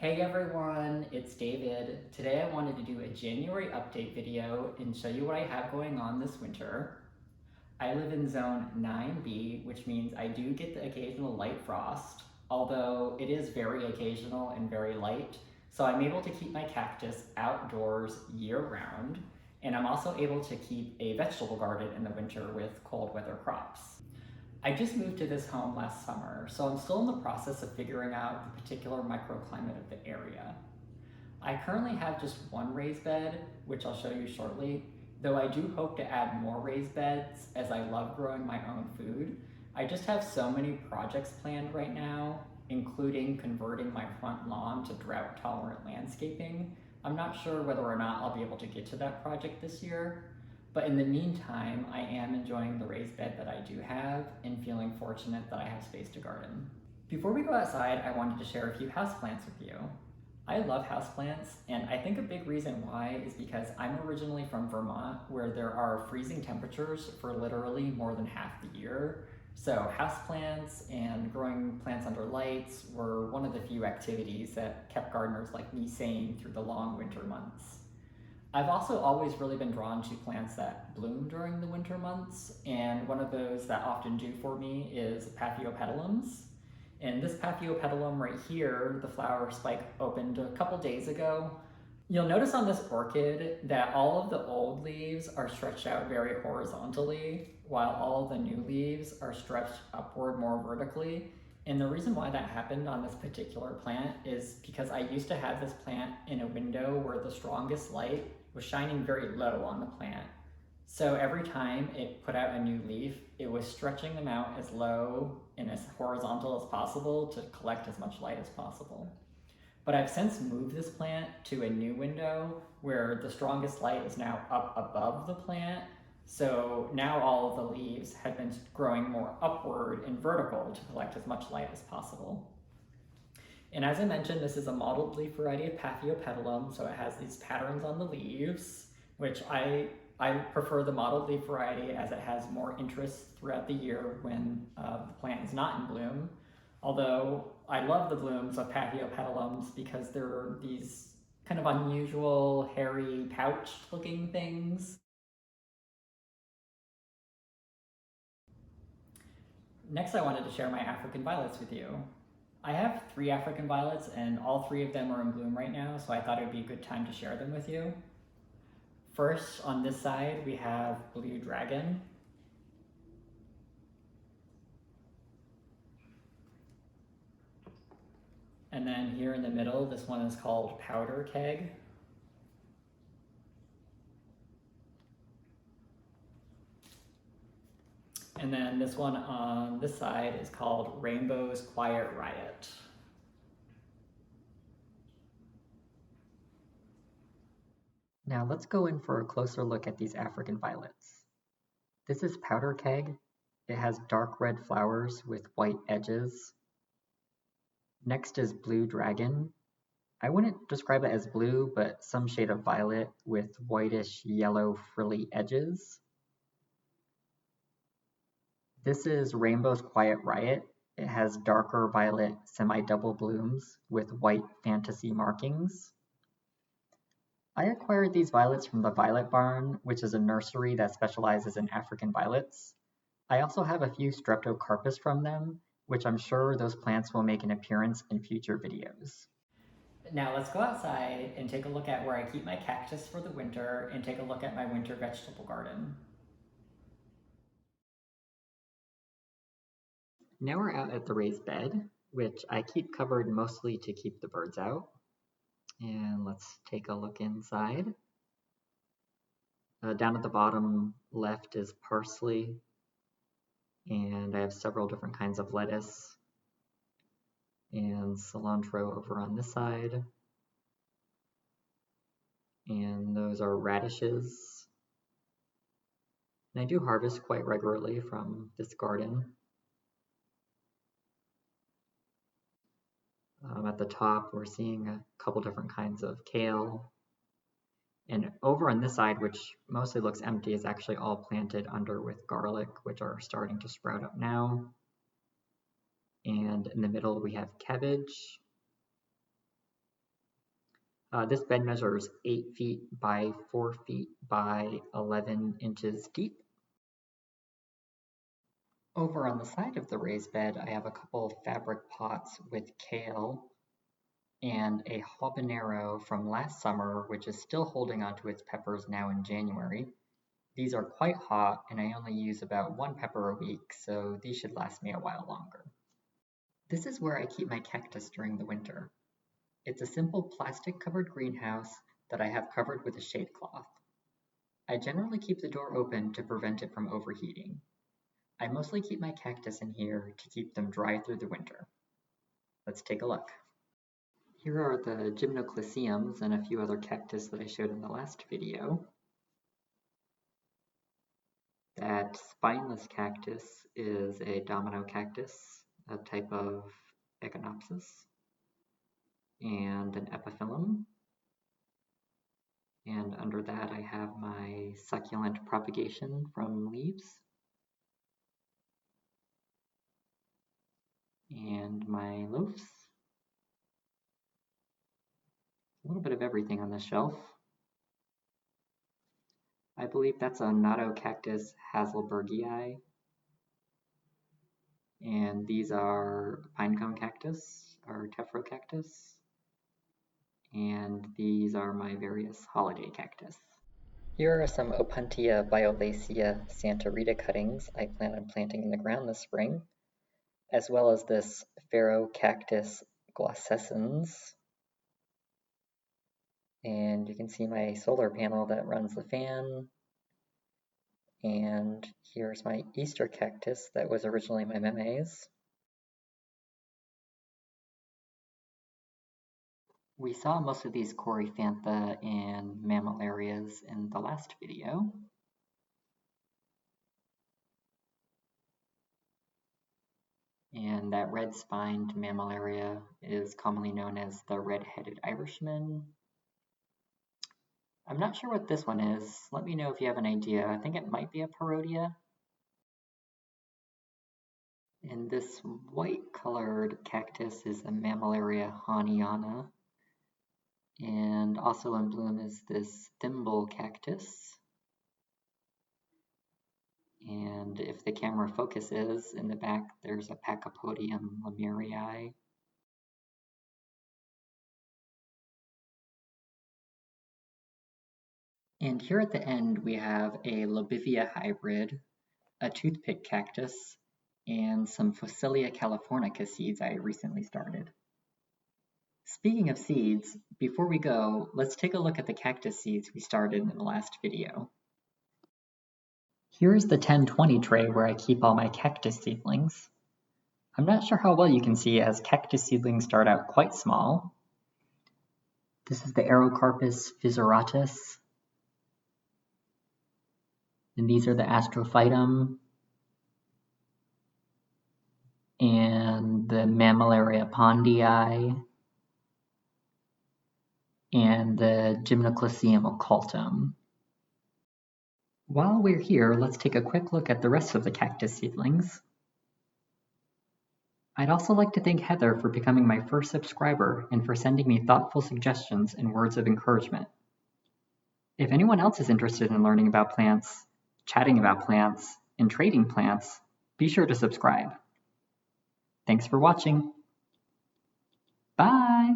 Hey everyone, it's David. Today I wanted to do a January update video and show you what I have going on this winter. I live in zone 9B, which means I do get the occasional light frost, although it is very occasional and very light, so I'm able to keep my cactus outdoors year-round, and I'm also able to keep a vegetable garden in the winter with cold weather crops. I just moved to this home last summer, so I'm still in the process of figuring out the particular microclimate of the area. I currently have just one raised bed, which I'll show you shortly, though I do hope to add more raised beds as I love growing my own food. I just have so many projects planned right now, including converting my front lawn to drought-tolerant landscaping. I'm not sure whether or not I'll be able to get to that project this year, but in the meantime, I am enjoying the raised bed that I do have and feeling fortunate that I have space to garden. Before we go outside, I wanted to share a few houseplants with you. I love houseplants, and I think a big reason why is because I'm originally from Vermont, where there are freezing temperatures for literally more than half the year. So houseplants and growing plants under lights were one of the few activities that kept gardeners like me sane through the long winter months. I've also always really been drawn to plants that bloom during the winter months, and one of those that often do for me is Paphiopedilums. And this Paphiopedilum right here, the flower spike opened a couple days ago. You'll notice on this orchid that all of the old leaves are stretched out very horizontally, while all of the new leaves are stretched upward more vertically. And the reason why that happened on this particular plant is because I used to have this plant in a window where the strongest light was shining very low on the plant. So every time it put out a new leaf, it was stretching them out as low and as horizontal as possible to collect as much light as possible. But I've since moved this plant to a new window where the strongest light is now up above the plant. So now all of the leaves have been growing more upward and vertical to collect as much light as possible. And as I mentioned, this is a mottled leaf variety of Paphiopedilum, so it has these patterns on the leaves, which I prefer the mottled leaf variety as it has more interest throughout the year when the plant is not in bloom. Although I love the blooms of Paphiopedilums because they're these kind of unusual, hairy, pouched looking things. Next, I wanted to share my African violets with you. I have 3 African violets and all 3 of them are in bloom right now, so I thought it would be a good time to share them with you. First, on this side, we have Blue Dragon. And then here in the middle, this one is called Powder Keg. And then this one on this side is called Rainbow's Quiet Riot. Now let's go in for a closer look at these African violets. This is Powder Keg. It has dark red flowers with white edges. Next is Blue Dragon. I wouldn't describe it as blue, but some shade of violet with whitish yellow frilly edges. This is Rainbow's Quiet Riot. It has darker violet semi-double blooms with white fantasy markings. I acquired these violets from the Violet Barn, which is a nursery that specializes in African violets. I also have a few Streptocarpus from them, which I'm sure those plants will make an appearance in future videos. Now let's go outside and take a look at where I keep my cactus for the winter and take a look at my winter vegetable garden. Now we're out at the raised bed, which I keep covered mostly to keep the birds out. And let's take a look inside. Down at the bottom left is parsley, and I have several different kinds of lettuce and cilantro over on this side. And those are radishes. And I do harvest quite regularly from this garden. At the top, we're seeing a couple different kinds of kale. And over on this side, which mostly looks empty, is actually all planted under with garlic, which are starting to sprout up now. And in the middle, we have cabbage. This bed measures 8 feet by 4 feet by 11 inches deep. Over on the side of the raised bed, I have a couple fabric pots with kale and a habanero from last summer, which is still holding onto its peppers now in January. These are quite hot, and I only use about 1 pepper a week, so these should last me a while longer. This is where I keep my cactus during the winter. It's a simple plastic-covered greenhouse that I have covered with a shade cloth. I generally keep the door open to prevent it from overheating. I mostly keep my cactus in here to keep them dry through the winter. Let's take a look. Here are the gymnoclyciums and a few other cactus that I showed in the last video. That spineless cactus is a domino cactus, a type of Echinopsis, and an epiphyllum. And under that I have my succulent propagation from leaves, and my loafs. A little bit of everything on this shelf. I believe that's a Notocactus haselbergii, and these are pinecone cactus, or Tephrocactus, and these are my various holiday cactus. Here are some Opuntia violacea Santa Rita cuttings I plan on planting in the ground this spring, as well as this Ferocactus glaucescens. And you can see my solar panel that runs the fan. And here's my Easter cactus that was originally my Mammillaria. We saw most of these coryphantha and Mammillarias in the last video. And that red-spined Mammillaria is commonly known as the red-headed Irishman. I'm not sure what this one is. Let me know if you have an idea. I think it might be a Parodia. And this white-colored cactus is a Mammillaria hahniana. And also in bloom is this thimble cactus. And if the camera focuses, in the back there's a Pachypodium lamerei. And here at the end we have a Lobivia hybrid, a toothpick cactus, and some Phacelia californica seeds I recently started. Speaking of seeds, before we go, let's take a look at the cactus seeds we started in the last video. Here's the 10-20 tray where I keep all my cactus seedlings. I'm not sure how well you can see as cactus seedlings start out quite small. This is the Aerocarpus fissuratus. And these are the Astrophytum and the Mammillaria pondii and the Gymnoclycium occultum. While we're here, let's take a quick look at the rest of the cactus seedlings. I'd also like to thank Heather for becoming my first subscriber and for sending me thoughtful suggestions and words of encouragement. If anyone else is interested in learning about plants, chatting about plants, and trading plants, be sure to subscribe. Thanks for watching. Bye!